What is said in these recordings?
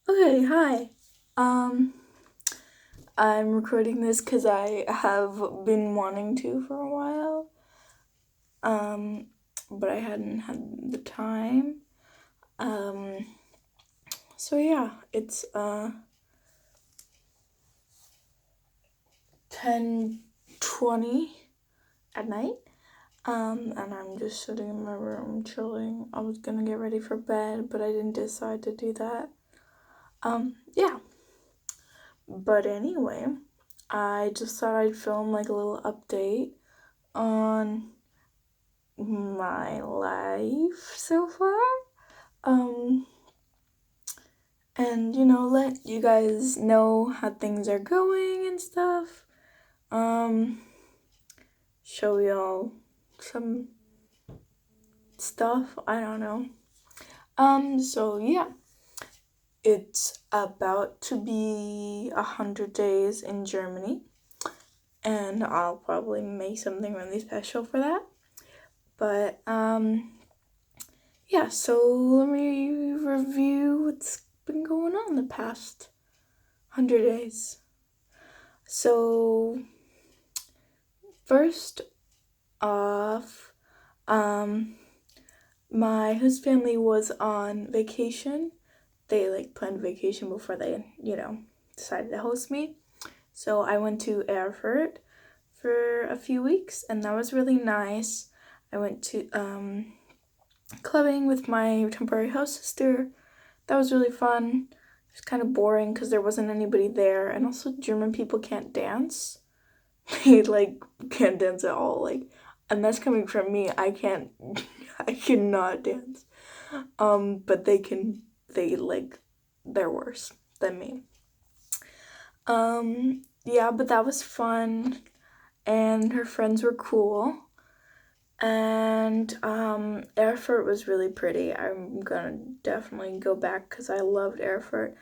Okay, hi. Um, I'm recording this because I have been wanting to for a while. Um, but I hadn't had the time. Um, so yeah, it's 10:20 at night. And I'm just sitting in my room chilling. I was gonna get ready for bed, but I didn't decide to do that. Yeah. But anyway, I just thought I'd film like a little update on my life so far. Um, and let you guys know how things are going and stuff. Um, show y'all some stuff. I don't know. So yeah, it's about to be 100 days in Germany, and I'll probably make something really special for that. But yeah, so let me review what's been going on the past 100 days. So, first off, um, my husband's family was on vacation. They planned vacation before they, decided to host me. So I went to Erfurt for a few weeks, and that was really nice. I went to clubbing with my temporary host sister. That was really fun. It was kind of boring because there wasn't anybody there, and also German people can't dance. They can't dance at all. And that's coming from me. I can't. I cannot dance. But they can. They're worse than me. Yeah, but that was fun, and her friends were cool. And Erfurt was really pretty. I'm gonna definitely go back because I loved Erfurt.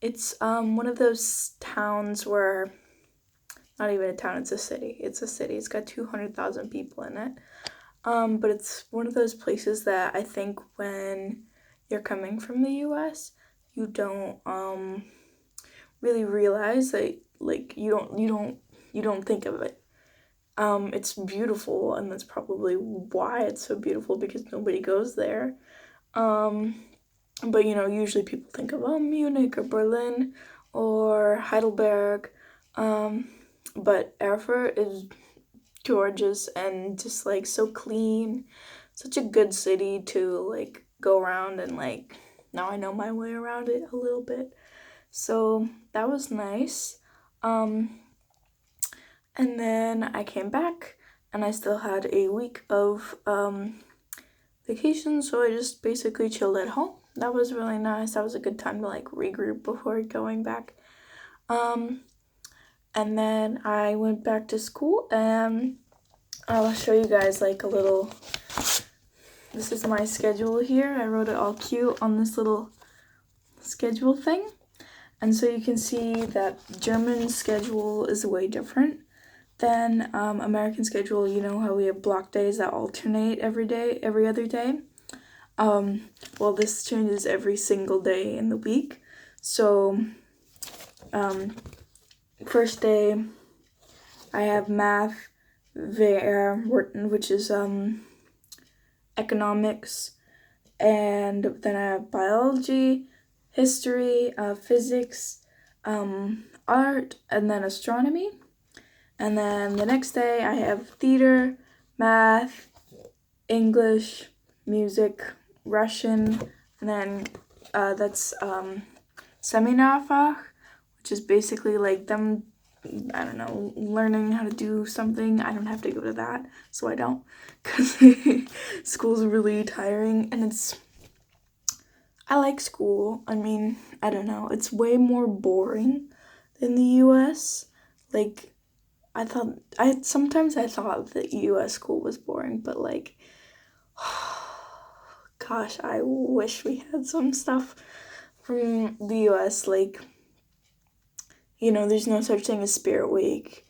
It's one of those towns where, not even a town, it's a city. It's a city. It's got 200,000 people in it. But it's one of those places that I think when you're coming from the US, you don't really realize that you don't think of it. It's beautiful, and that's probably why it's so beautiful, because nobody goes there. But usually people think of Munich or Berlin or Heidelberg. But Erfurt is gorgeous and just so clean. Such a good city to go around, and now I know my way around it a little bit. So that was nice. Um, and then I came back, and I still had a week of vacation, so I just basically chilled at home. That was really nice. That was a good time to regroup before going back. Um, and then I went back to school, and I'll show you guys a little. This is my schedule here. I wrote it all cute on this little schedule thing. And so you can see that German schedule is way different than American schedule. You know how we have block days that alternate every other day? Well, this changes every single day in the week. So, first day, I have math, which is economics, and then I have biology, history, physics, art, and then astronomy. And then the next day I have theater, math, English, music, Russian, and then that's Seminarfach, which is basically them, I don't know, learning how to do something. I don't have to go to that, so I don't, because school's really tiring, and I like school. I mean, I don't know, it's way more boring than the US. Sometimes I thought that US school was boring, but gosh, I wish we had some stuff from the US. There's no such thing as Spirit Week.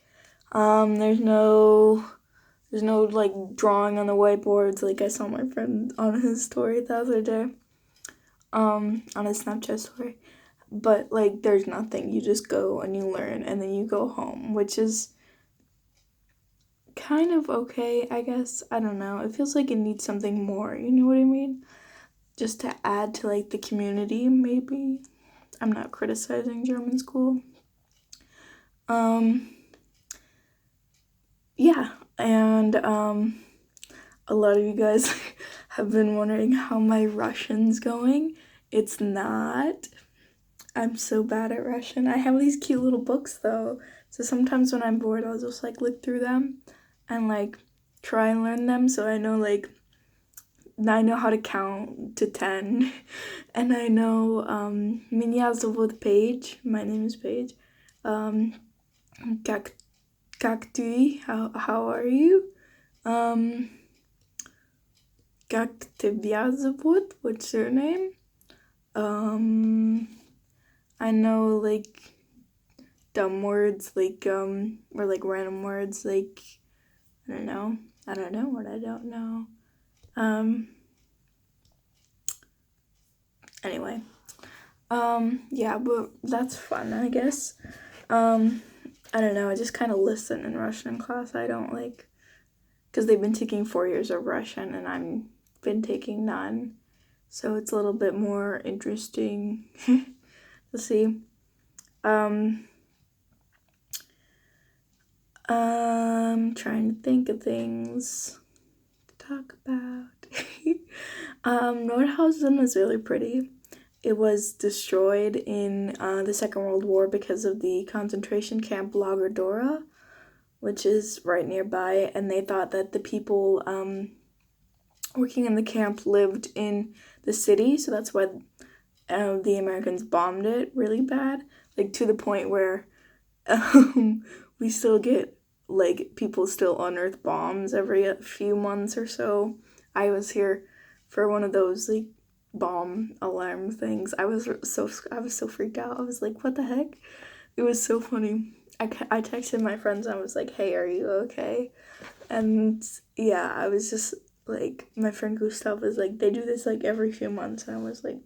There's no drawing on the whiteboards like I saw my friend on his story the other day. On his Snapchat story. but like there's nothing. You just go and you learn and then you go home, which is kind of okay, I guess. I don't know. It feels like it needs something more, you know what I mean? Just to add to like the community, maybe. I'm not criticizing German school. Yeah, and a lot of you guys have been wondering how my Russian's going. It's not. I'm so bad at Russian. I have these cute little books though. So sometimes when I'm bored, I'll just like look through them and like try and learn them so I know like I know how to count to 10 and I know Меня зовут Paige. My name is Paige. Как ты? How are you? Как тебя зовут? What's your name? I know like dumb words like or like random words like I don't know what I don't know. Anyway. Yeah, but that's fun, I guess. I don't know, I just kind of listen in Russian class. I don't like, because they've been taking 4 years of Russian and I've been taking none. So it's a little bit more interesting to see. Trying to think of things to talk about. Nordhausen was really pretty. It was destroyed in the Second World War because of the concentration camp Lager Dora, which is right nearby, and they thought that the people working in the camp lived in the city, so that's why the Americans bombed it really bad, like to the point where we still get like people still unearth bombs every few months or so. I was here for one of those like bomb alarm things. I was so freaked out. I was like, what the heck? It was so funny. I texted my friends and I was like, hey, are you okay? And yeah, I was just like, my friend Gustav was like, they do this like every few months, and I was like,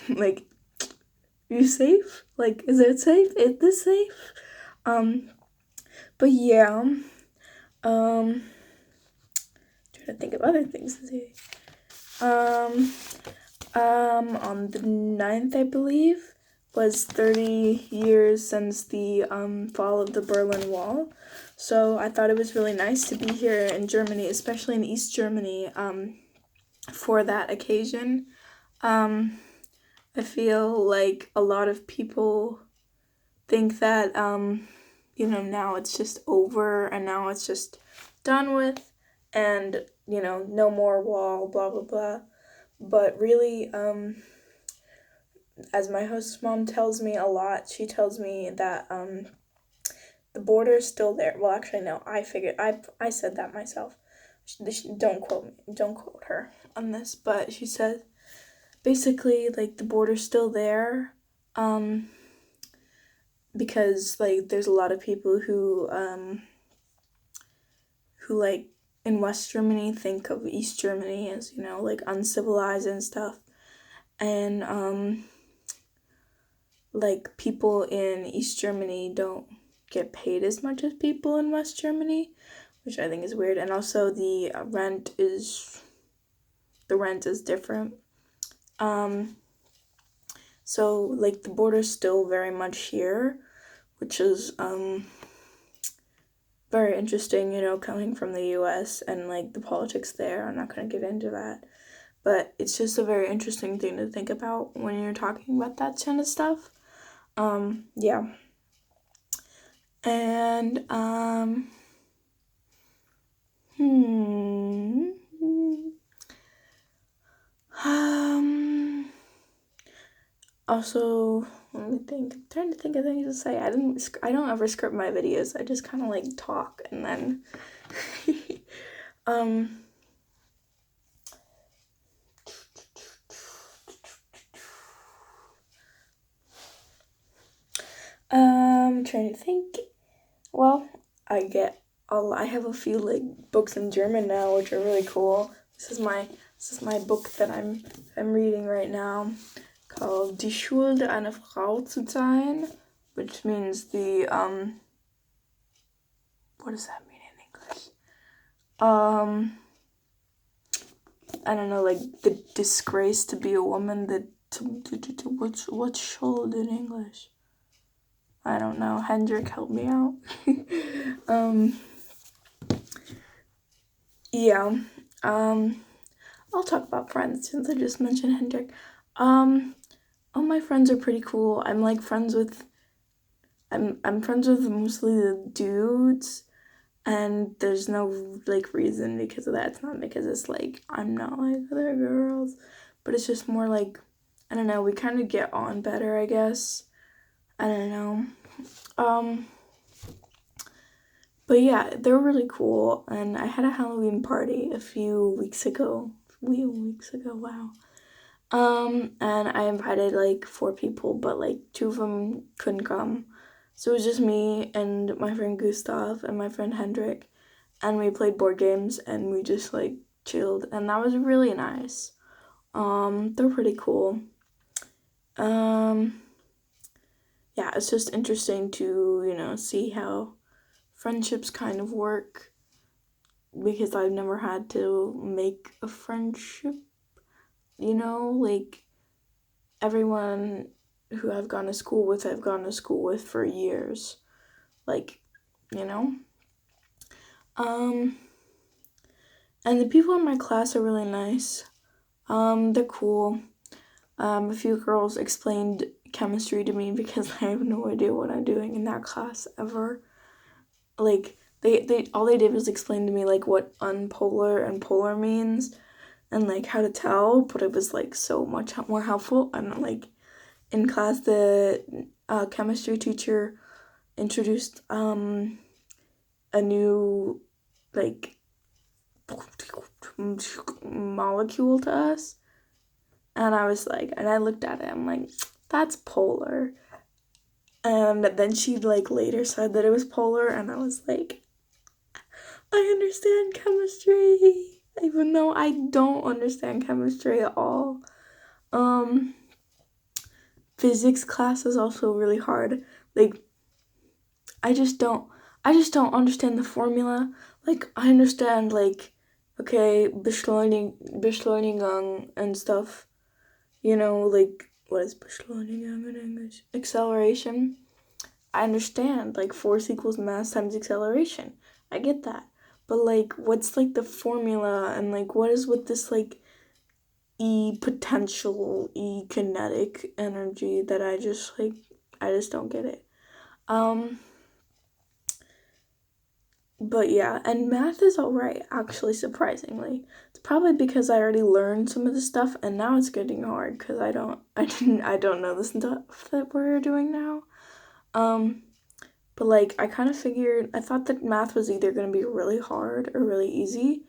like, are you safe? Like, is it safe? Is this safe? But yeah, trying to think of other things to say. On the 9th, I believe, was 30 years since the fall of the Berlin Wall. So I thought it was really nice to be here in Germany, especially in East Germany, for that occasion. I feel like a lot of people think that, now it's just over and now it's just done with and, no more wall, blah, blah, blah. But really, as my host's mom tells me a lot, she tells me that the border is still there. Well, actually, no, I said that myself. Don't quote her on this, but she said basically like the border's still there, because like there's a lot of people who like in West Germany think of East Germany as like uncivilized and stuff, and like people in East Germany don't get paid as much as people in West Germany, which I think is weird. And also the rent is different. So like the border's still very much here, which is very interesting, coming from the US and like the politics there. I'm not gonna get into that. But it's just a very interesting thing to think about when you're talking about that kind of stuff. Yeah. And also, let me think. I'm trying to think of things to say. I don't ever script my videos. I just kind of like talk and then trying to think. Well, I have a few like books in German now, which are really cool. This is my book that I'm reading right now, called Die Schuld, eine Frau zu sein, which means the, what does that mean in English? I don't know, like the disgrace to be a woman, what's Schuld in English? I don't know. Hendrik, help me out. Yeah. I'll talk about friends since I just mentioned Hendrik. All my friends are pretty cool. I'm friends with mostly the dudes, and there's no like reason because of that. It's not because it's like I'm not like other girls, but it's just more like I don't know, we kind of get on better, I guess. I don't know. But yeah, they're really cool, and I had a Halloween party a few weeks ago. Wow. And I invited like 4 people, but like 2 of them couldn't come. So it was just me and my friend Gustav and my friend Hendrik, and we played board games and we just like chilled, and that was really nice. They're pretty cool. Yeah, it's just interesting to, see how friendships kind of work because I've never had to make a friendship, like everyone who I've gone to school with, I've gone to school with for years, like, you know. And the people in my class are really nice. They're cool. A few girls explained chemistry to me because I have no idea what I'm doing in that class ever. Like, they all they did was explain to me like what unpolar and polar means and like how to tell, but it was like so much more helpful. And like in class, the chemistry teacher introduced a new like molecule to us, and I was like, and I looked at it, I'm like, that's polar. And then she like later said that it was polar, and I was like, I understand chemistry, even though I don't understand chemistry at all. Physics class is also really hard. Like, I just don't understand the formula. Like, I understand like, okay, Beschleunigung and stuff. Like, what is Beschleunigung in English? Acceleration. I understand, like, force equals mass times acceleration. I get that. But, like, what's, like, the formula, and, like, what is with this, like, potential, kinetic energy that I just don't get it. But yeah, and math is alright, actually, surprisingly. It's probably because I already learned some of the stuff, and now it's getting hard, because I don't know the stuff that we're doing now. But like, I thought that math was either going to be really hard or really easy,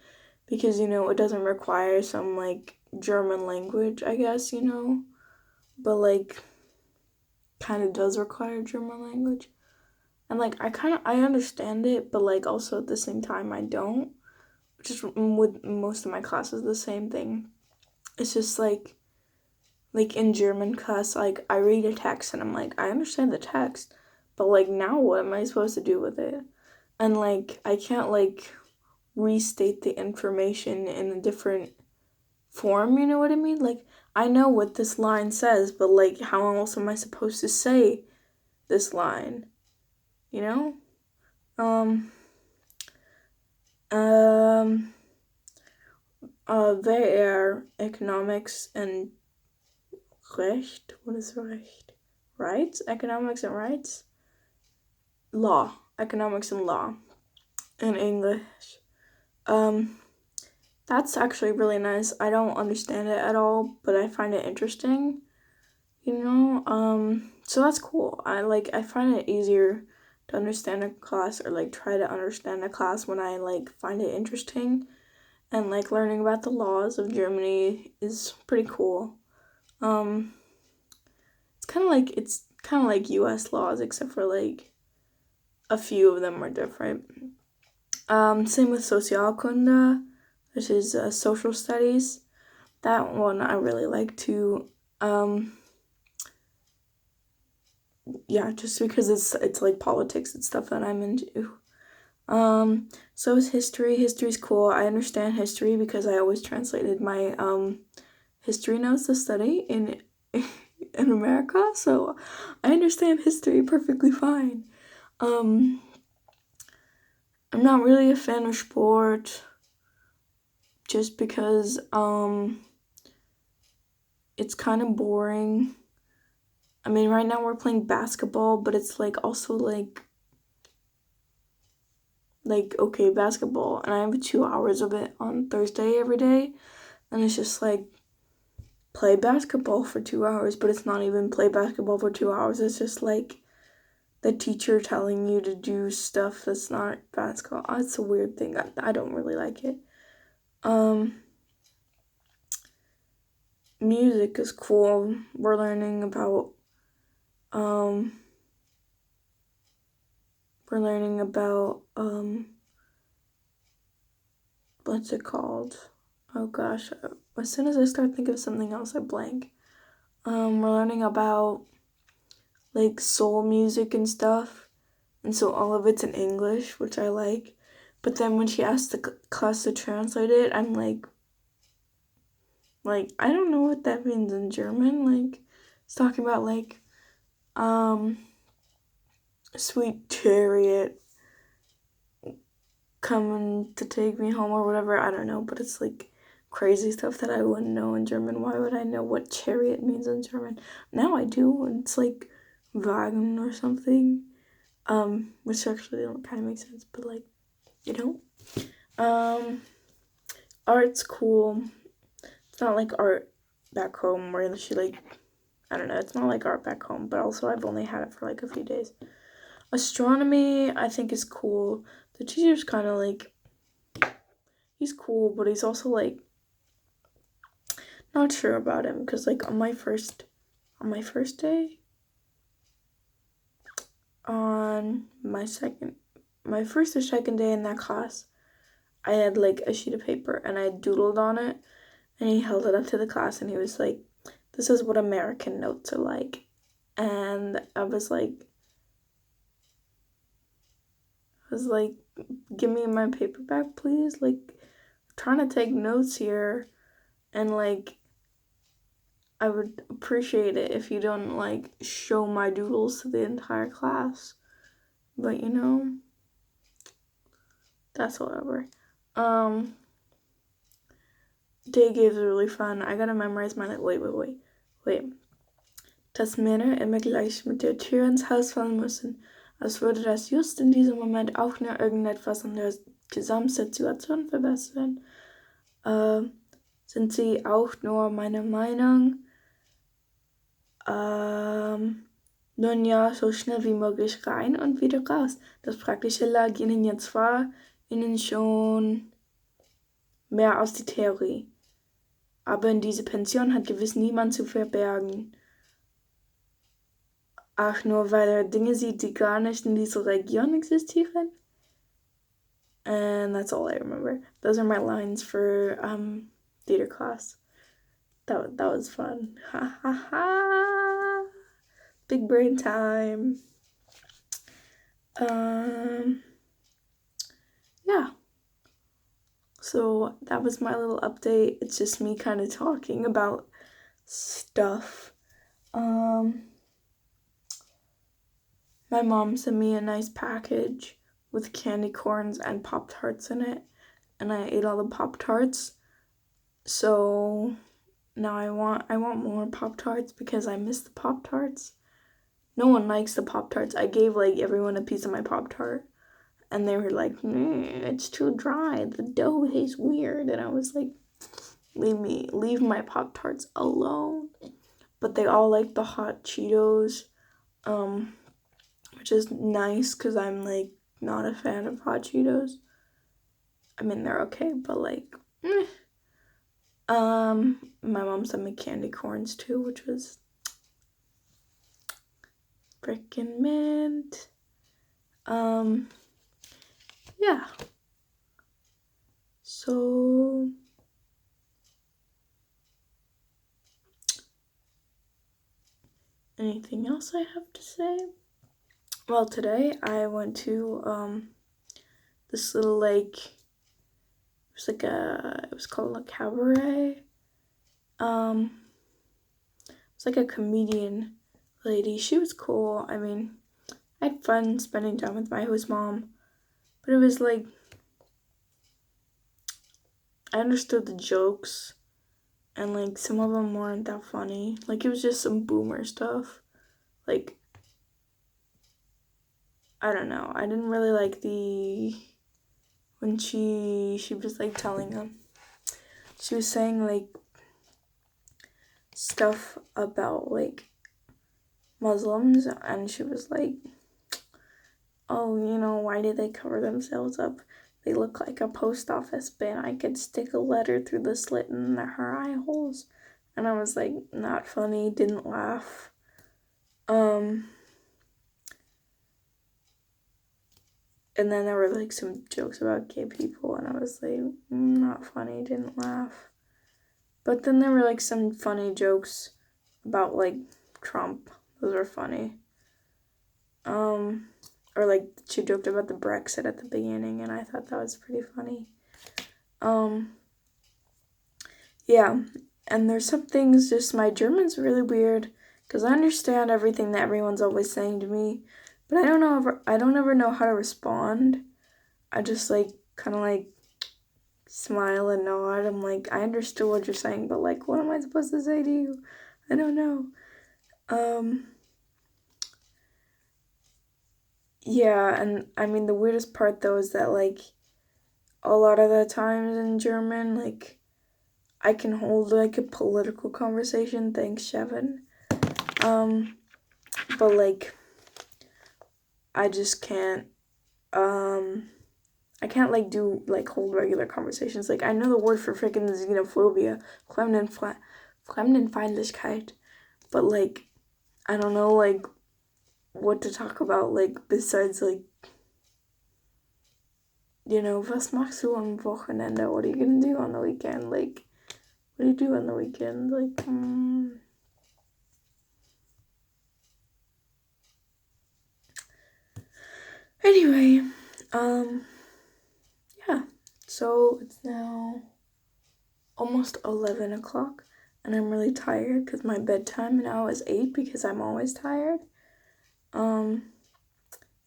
because, it doesn't require some, like, German language, I guess, but, like, kind of does require German language. And, like, I understand it, but, like, also at the same time, I don't. Which is with most of my classes the same thing. It's just, like in German class, like, I read a text and I'm like, I understand the text, but, like, now what am I supposed to do with it? And, like, I can't, like, restate the information in a different form, you know what I mean? Like, I know what this line says, but, like, how else am I supposed to say this line? You know? VR, economics and Recht? What is Recht? Rights? Economics and rights? Law. Economics and law. In English. That's actually really nice. I don't understand it at all, but I find it interesting. So that's cool. I find it easier to understand a class, or like try to understand a class, when I like find it interesting, and like learning about the laws of Germany is pretty cool. It's kind of like US laws, except for like a few of them are different. Same with Sozialkunde, which is social studies. That one I really like too. yeah, just because it's like politics and stuff that I'm into. So is history. History's cool. I understand history because I always translated my history notes to study in in America, so I understand history perfectly fine. Um, I'm not really a fan of sport just because it's kind of boring. I mean, right now we're playing basketball, but it's like also like okay, basketball, and I have 2 hours of it on Thursday every day, and it's just like play basketball for 2 hours, but it's not even play basketball for 2 hours. It's just like the teacher telling you to do stuff that's not basketball. It's a weird thing. I don't really like it. Music is cool. We're learning about um we're learning about what's it called? Oh gosh, as soon as I start thinking of something else, I blank. We're learning about like soul music and stuff, and so all of it's in English, which I like. But then when she asked the class to translate it, I'm like I don't know what that means in German. Like it's talking about like sweet chariot coming to take me home or whatever. I don't know, but it's like crazy stuff that I wouldn't know in German. Why would I know what chariot means in German? Now I do, and it's like Wagen or something. Which actually kind of makes sense, but like, you know. Art's cool. It's not like art back home where she like, I don't know, it's not like art back home, but also I've only had it for like a few days. Astronomy, I think, is cool. The teacher's kind of like, he's cool, but he's also like, not sure about him, because like on my first day, on my first or second day in that class, I had like a sheet of paper and I doodled on it, and he held it up to the class and he was like, this is what American notes are like. And I was like, give me my paper back, please. Like, I'm trying to take notes here, and like, I would appreciate it if you don't like show my doodles to the entire class. But you know, that's whatever. Day games are really fun. I gotta memorize my wait. Dass Männer immer gleich mit der Tür ins Haus fallen müssen, als würde das just in diesem Moment auch nur irgendetwas an der Gesamtsituation verbessern. Sind sie auch nur meine Meinung? Nun ja, so schnell wie möglich rein und wieder raus. Das Praktische lag Ihnen jetzt zwar Ihnen schon mehr als die Theorie. Aber in diese Pension hat gewiss niemand zu verbergen. Ach, nur weil er Dinge sieht, die gar nicht in dieser Region existieren? And that's all I remember. Those are my lines for theater class. That was fun. Ha ha ha. Big brain time. Yeah. So that was my little update. It's just me kind of talking about stuff. My mom sent me a nice package with candy corns and Pop-Tarts in it, and I ate all the Pop-Tarts. So now I want more Pop-Tarts because I miss the Pop-Tarts. No one likes the Pop-Tarts. I gave like everyone a piece of my Pop-Tart, and they were like, it's too dry. The dough tastes weird. And I was like, leave my Pop-Tarts alone. But they all like the hot Cheetos, which is nice because I'm like not a fan of hot Cheetos. I mean, they're okay, but like, my mom sent me candy corns too, which was freaking mint. Yeah. So anything else I have to say? Well, today I went to this little it was called a cabaret. It's like a comedian lady. She was cool. I mean, I had fun spending time with my host mom, but it was like I understood the jokes, and like some of them weren't that funny. Like it was just some boomer stuff. Like I don't know. I didn't really like when she was like telling them. She was saying like stuff about like Muslims, and she was like, oh, why do they cover themselves up? They look like a post office bin. I could stick a letter through the slit in her eye holes. And I was like, not funny, didn't laugh. And then there were like some jokes about gay people, and I was like, not funny, didn't laugh. But then there were like some funny jokes about like Trump. Those were funny. Or like she joked about the Brexit at the beginning, and I thought that was pretty funny. Yeah, and there's some things, just my German's really weird, because I understand everything that everyone's always saying to me, but I don't ever know how to respond. I just like kind of like smile and nod. I'm like, I understood what you're saying, but like, what am I supposed to say to you? I don't know. Yeah, and I mean the weirdest part though is that like a lot of the times in German, like I can hold like a political conversation, thanks Shevin. But like I just can't I can't like do like hold regular conversations. Like I know the word for freaking xenophobia, Fremdenfeindlichkeit, but like I don't know like what to talk about like besides like was machst du am Wochenende? What are you gonna do on the weekend? Like what do you do on the weekend? Like anyway, yeah. So it's now almost 11 o'clock, and I'm really tired because my bedtime now is 8 because I'm always tired.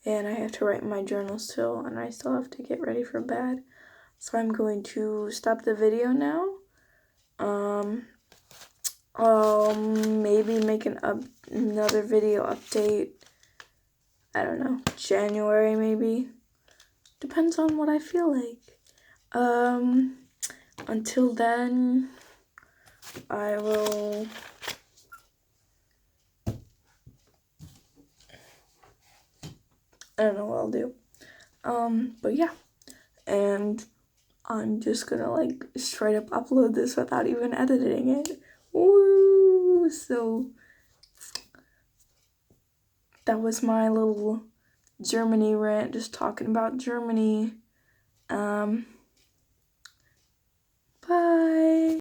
And I have to write my journal still, and I still have to get ready for bed. So I'm going to stop the video now. I'll maybe make another video update. I don't know, January maybe. Depends on what I feel like. Until then, I will I don't know what I'll do. But yeah. And I'm just gonna like straight up upload this without even editing it. Woo! So that was my little Germany rant, just talking about Germany.